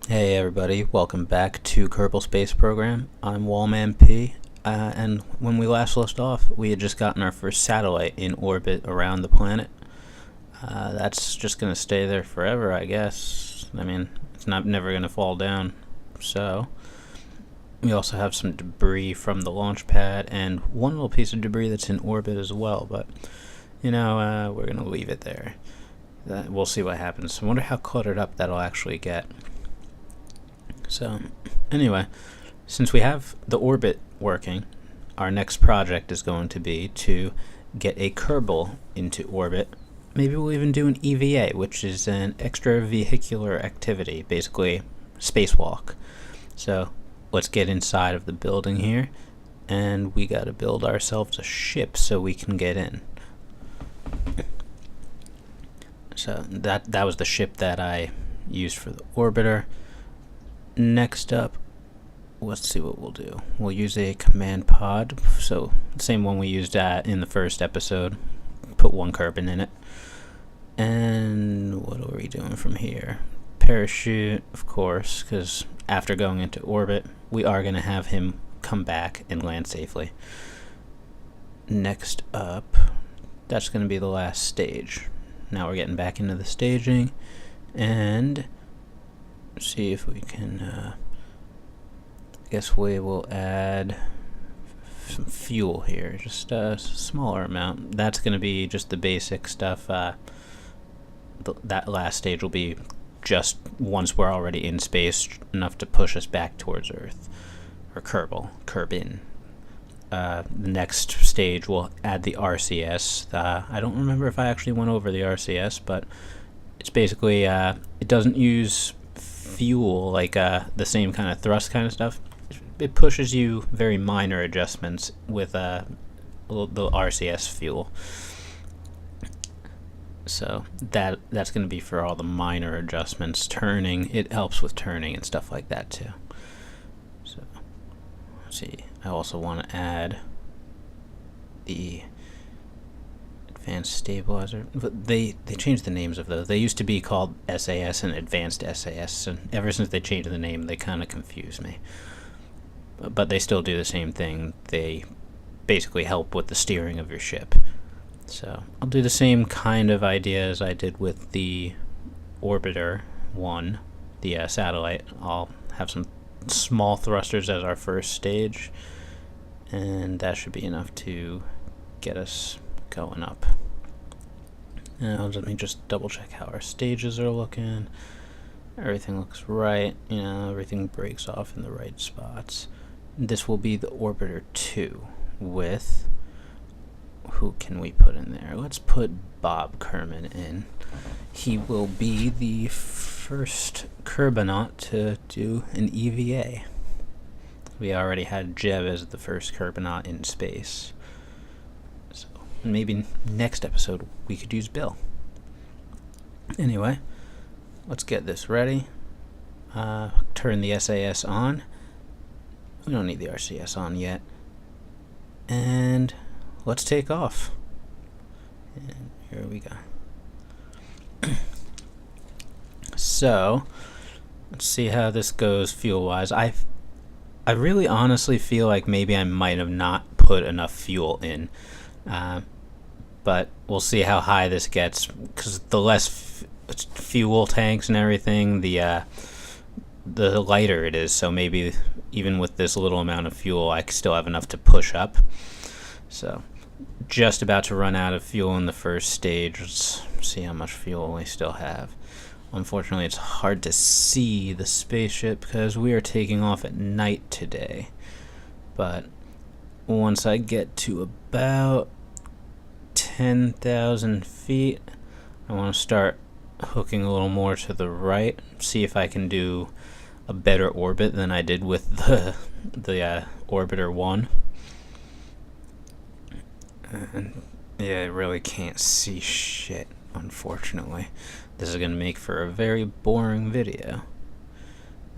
Hey everybody, welcome back to Kerbal Space Program. I'm Wallman P, and when we last left off, we had just gotten our first satellite in orbit around the planet. That's just going to stay there forever, I guess. I mean, it's never going to fall down. So, we also have some debris from the launch pad, and one little piece of debris that's in orbit as well, but, we're going to leave it there. We'll see what happens. I wonder how cluttered up that'll actually get. So, anyway, since we have the orbit working, our next project is going to be to get a Kerbal into orbit. Maybe we'll even do an EVA, which is an extra-vehicular activity, basically spacewalk. So, let's get inside of the building here, and we gotta build ourselves a ship so we can get in. So, that was the ship that I used for the orbiter. Next up, let's see what we'll do. We'll use a command pod, so the same one we used in the first episode. Put one Kerbal in it. And what are we doing from here? Parachute, of course, because after going into orbit, we are going to have him come back and land safely. Next up, that's going to be the last stage. Now we're getting back into the staging, and see if we can I guess we will add some fuel here, just a smaller amount. That's going to be just the basic stuff. That last stage will be just once we're already in space, enough to push us back towards Earth, or Kerbin. The next stage will add the RCS. I don't remember if I actually went over the RCS, but it's basically it doesn't use fuel like the same kind of thrust kind of stuff. It pushes you very minor adjustments with the RCS fuel. So that's going to be for all the minor adjustments. Turning, it helps with turning and stuff like that too. So let's see. I also want to add the advanced stabilizer, but they changed the names of those. They used to be called SAS and advanced SAS, and ever since they changed the name, they kind of confuse me. But they still do the same thing. They basically help with the steering of your ship. So I'll do the same kind of idea as I did with the Orbiter 1, the satellite. I'll have some small thrusters as our first stage, and that should be enough to get us going up. Now let me just double check how our stages are looking. Everything looks right, everything breaks off in the right spots. This will be the Orbiter 2 with, who can we put in there? Let's put Bob Kerman in. He will be the first Kerbanaut to do an EVA. We already had Jeb as the first Kerbanaut in space. Maybe next episode we could use Bill. Anyway, let's get this ready. Turn the SAS on. We don't need the RCS on yet. And let's take off. And here we go. So, let's see how this goes fuel-wise. I really honestly feel like maybe I might have not put enough fuel in. But we'll see how high this gets, because the less fuel tanks and everything, the lighter it is. So maybe even with this little amount of fuel, I still have enough to push up. So just about to run out of fuel in the first stage. Let's see how much fuel we still have. Unfortunately, it's hard to see the spaceship because we are taking off at night today. But once I get to about 10,000 feet, I want to start hooking a little more to the right, see if I can do a better orbit than I did with the Orbiter 1. And yeah, I really can't see shit, unfortunately. This is going to make for a very boring video.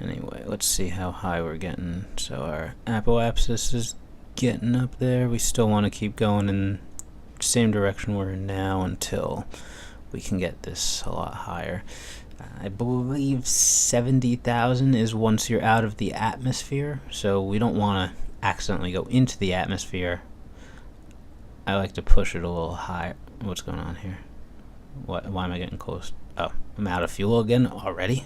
Anyway, let's see how high we're getting. So our apoapsis is getting up there. We still want to keep going in the same direction we're in now until we can get this a lot higher. I believe 70,000 is once you're out of the atmosphere, so we don't want to accidentally go into the atmosphere. I like to push it a little higher. What's going on here? Why am I getting close? Oh, I'm out of fuel again already?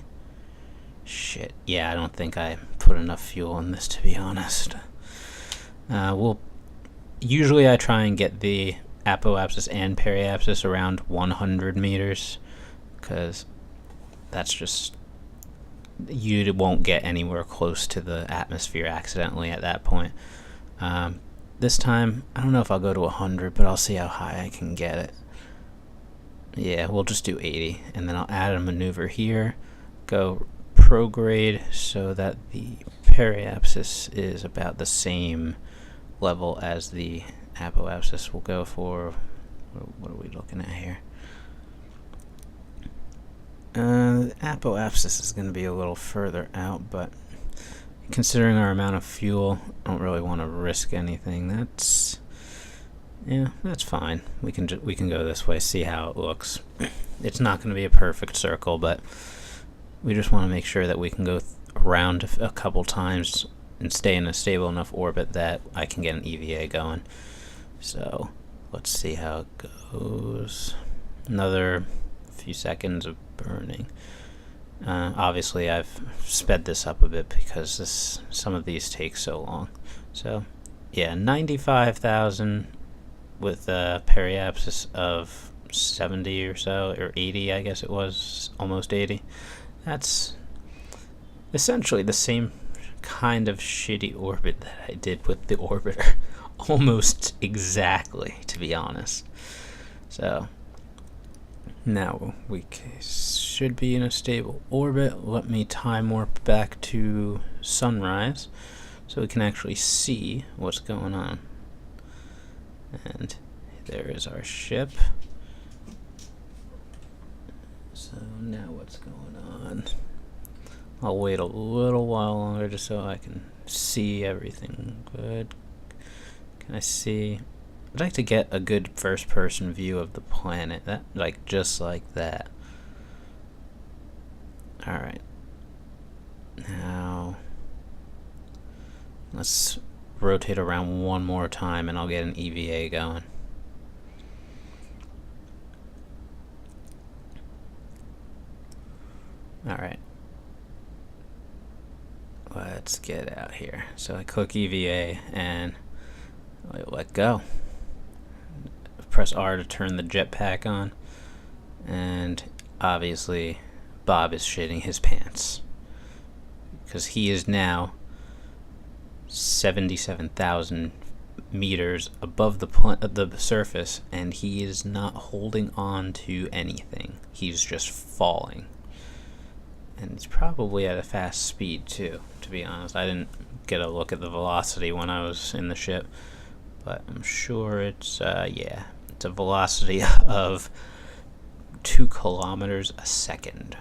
Shit. Yeah, I don't think I put enough fuel in this, to be honest. Usually I try and get the apoapsis and periapsis around 100 meters, because that's just, you won't get anywhere close to the atmosphere accidentally at that point. This time, I don't know if I'll go to 100, but I'll see how high I can get it. Yeah, we'll just do 80, and then I'll add a maneuver here, go prograde so that the periapsis is about the same level as the apoapsis. We'll go for, what are we looking at here? The apoapsis is going to be a little further out, but considering our amount of fuel, I don't really want to risk anything. That's fine. We can go this way, see how it looks. It's not going to be a perfect circle, but we just want to make sure that we can go around a couple times and stay in a stable enough orbit that I can get an EVA going. So let's see how it goes. Another few seconds of burning. Obviously I've sped this up a bit because some of these take so long. So yeah, 95,000 with a periapsis of 70 or so, or 80 I guess it was, almost 80. That's essentially the same kind of shitty orbit that I did with the orbiter. Almost exactly, to be honest. So now we should be in a stable orbit. Let me time warp back to sunrise so we can actually see what's going on. And there is our ship. So now what's going on? I'll wait a little while longer just so I can see everything good. Can I see? I'd like to get a good first-person view of the planet. Just like that. Alright. Now, let's rotate around one more time and I'll get an EVA going. Alright. Let's get out here. So I click EVA and I let go. Press R to turn the jetpack on, and obviously Bob is shitting his pants because he is now 77,000 meters above the surface, and he is not holding on to anything. He's just falling, and it's probably at a fast speed too, to be honest. I didn't get a look at the velocity when I was in the ship, but I'm sure it's it's a velocity of 2 kilometers a second.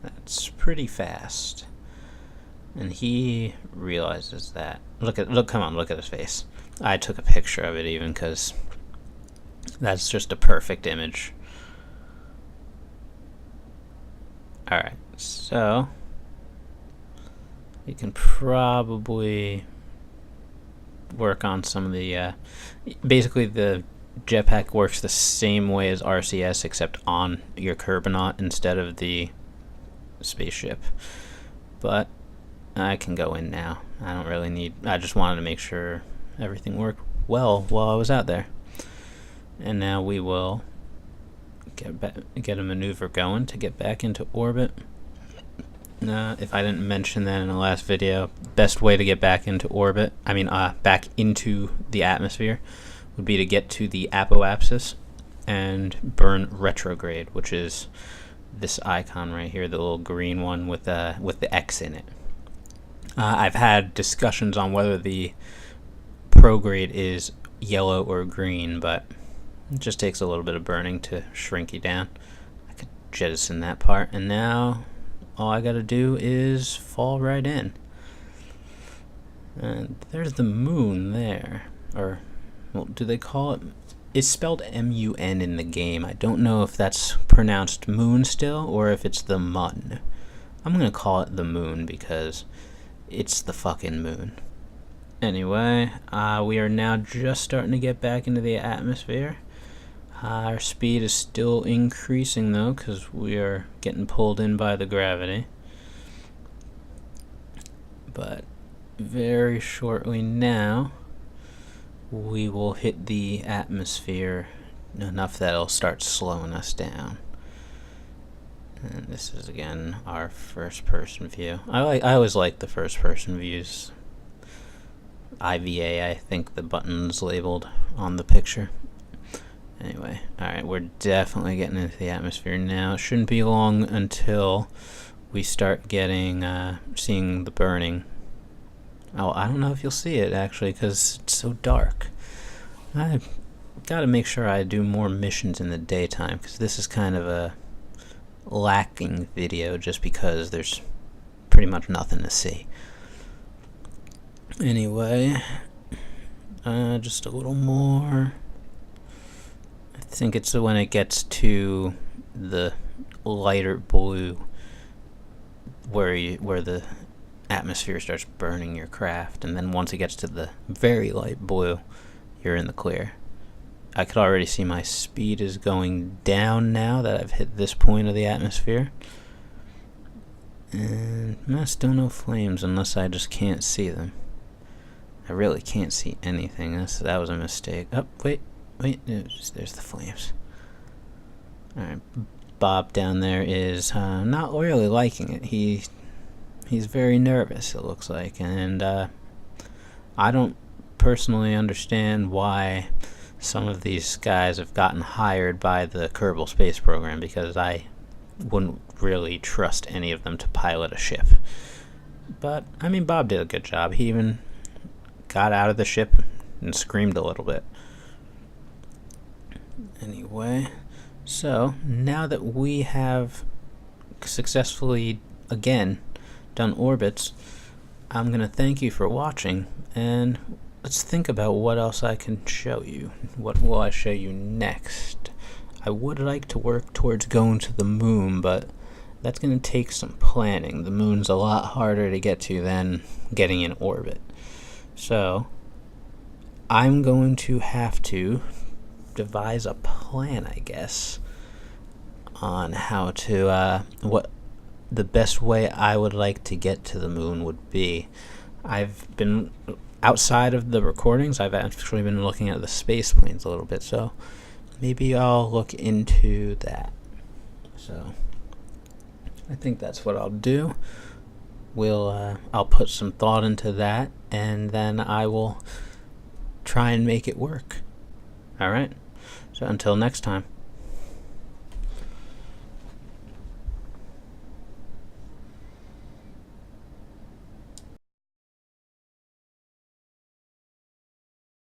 That's pretty fast. And he realizes that. Come on, look at his face. I took a picture of it even because that's just a perfect image. Alright, so you can probably work on some of the basically the jetpack works the same way as RCS, except on your Kerbal instead of the spaceship. But I can go in now. I don't really need, I just wanted to make sure everything worked well while I was out there. And now we will get a maneuver going to get back into orbit. If I didn't mention that in the last video, best way to get back into orbit, back into the atmosphere, would be to get to the apoapsis and burn retrograde, which is this icon right here, the little green one with the X in it. I've had discussions on whether the prograde is yellow or green, but it just takes a little bit of burning to shrink you down. I could jettison that part, and now all I gotta do is fall right in. And there's the moon there, or well, do they call it it's spelled M-U-N in the game. I don't know if that's pronounced moon still or if it's the mun. I'm gonna call it the moon because it's the fucking moon. Anyway, we are now just starting to get back into the atmosphere. Our speed is still increasing though because we are getting pulled in by the gravity. But very shortly now, we will hit the atmosphere enough that it'll start slowing us down. And this is again our first person view. I always like the first person views. EVA, I think the button's labeled on the picture. Anyway, alright, we're definitely getting into the atmosphere now. It shouldn't be long until we start getting, seeing the burning. Oh, I don't know if you'll see it actually because it's so dark. I've got to make sure I do more missions in the daytime because this is kind of a lacking video just because there's pretty much nothing to see. Anyway, just a little more. I think it's when it gets to the lighter blue where the atmosphere starts burning your craft, and then once it gets to the very light blue, you're in the clear. I could already see my speed is going down now that I've hit this point of the atmosphere. And still no flames unless I just can't see them. I really can't see anything. That was a mistake. Oh, wait, there's the flames. Alright, Bob down there is not really liking it. He's very nervous, it looks like, and I don't personally understand why some of these guys have gotten hired by the Kerbal space program, because I wouldn't really trust any of them to pilot a ship. But, I mean, Bob did a good job. He even got out of the ship and screamed a little bit. Anyway, so now that we have successfully, again, done orbits, I'm going to thank you for watching, and let's think about what else I can show you. What will I show you next? I would like to work towards going to the moon, but that's going to take some planning. The moon's a lot harder to get to than getting in orbit. So, I'm going to have to devise a plan, I guess, on how to, what the best way I would like to get to the moon would be. I've been, outside of the recordings, I've actually been looking at the space planes a little bit, so maybe I'll look into that. So, I think that's what I'll do. I'll put some thought into that, and then I will try and make it work. Alright, so until next time.